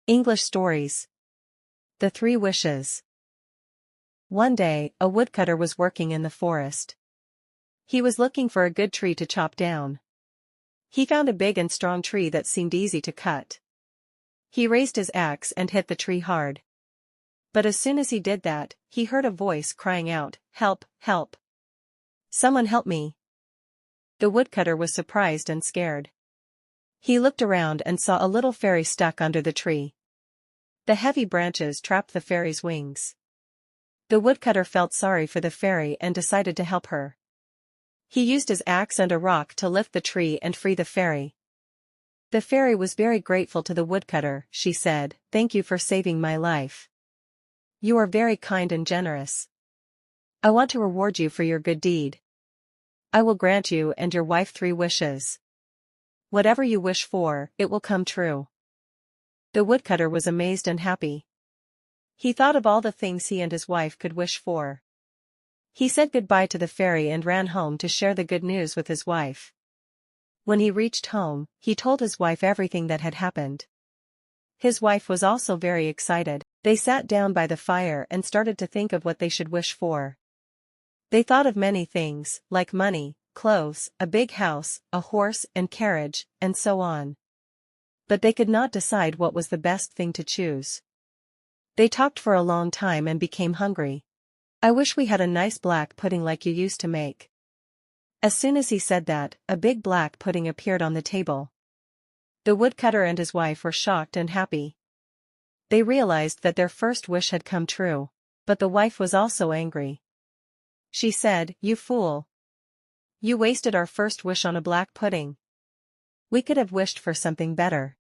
English stories. The Three Wishes. One day, a woodcutter was working in the forest. He was looking for a good tree to chop down. He found a big and strong tree that seemed easy to cut. He raised his axe and hit the tree hard. But as soon as he did that, he heard a voice crying out, "Help, help! Someone help me!" The woodcutter was surprised and scared. He looked around and saw a little fairy stuck under the tree. The heavy branches trapped the fairy's wings. The woodcutter felt sorry for the fairy and decided to help her. He used his axe and a rock to lift the tree and free the fairy. The fairy was very grateful to the woodcutter. She said, "Thank you for saving my life. You are very kind and generous. I want to reward you for your good deed. I will grant you and your wife 3 wishes. Whatever you wish for, it will come true." The woodcutter was amazed and happy. He thought of all the things he and his wife could wish for. He said goodbye to the fairy and ran home to share the good news with his wife. When he reached home, he told his wife everything that had happened. His wife was also very excited. They sat down by the fire and started to think of what they should wish for. They thought of many things, like money, clothes, a big house, a horse and carriage, and so on. But they could not decide what was the best thing to choose. They talked for a long time and became hungry. "I wish we had a nice black pudding like you used to make." As soon as he said that, a big black pudding appeared on the table. The woodcutter and his wife were shocked and happy. They realized that their first wish had come true, but the wife was also angry. She said, "You fool! You wasted our first wish on a black pudding. We could have wished for something better.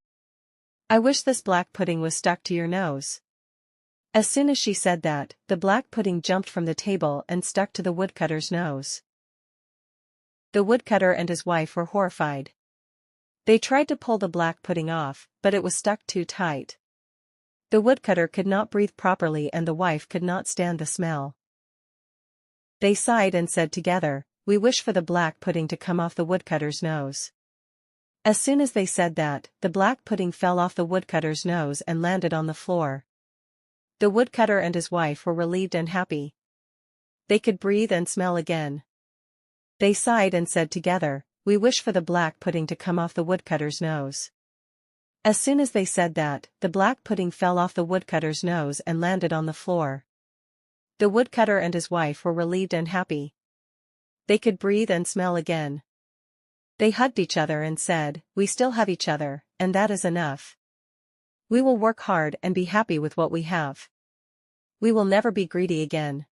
I wish this black pudding was stuck to your nose." As soon as she said that, the black pudding jumped from the table and stuck to the woodcutter's nose. The woodcutter and his wife were horrified. They tried to pull the black pudding off, but it was stuck too tight. The woodcutter could not breathe properly and the wife could not stand the smell. They sighed and said together, "We wish for the black pudding to come off the woodcutter's nose." As soon as they said that, the black pudding fell off the woodcutter's nose and landed on the floor. The woodcutter and his wife were relieved and happy. They could breathe and smell again. They sighed and said together, "We wish for the black pudding to come off the woodcutter's nose." As soon as they said that, the black pudding fell off the woodcutter's nose and landed on the floor. The woodcutter and his wife were relieved and happy. They could breathe and smell again. They hugged each other and said, "We still have each other, and that is enough. We will work hard and be happy with what we have. We will never be greedy again."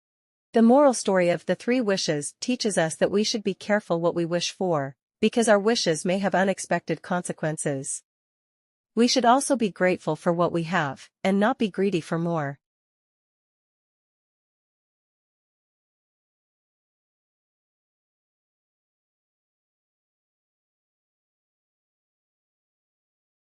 The moral story of The 3 Wishes teaches us that we should be careful what we wish for, because our wishes may have unexpected consequences. We should also be grateful for what we have, and not be greedy for more.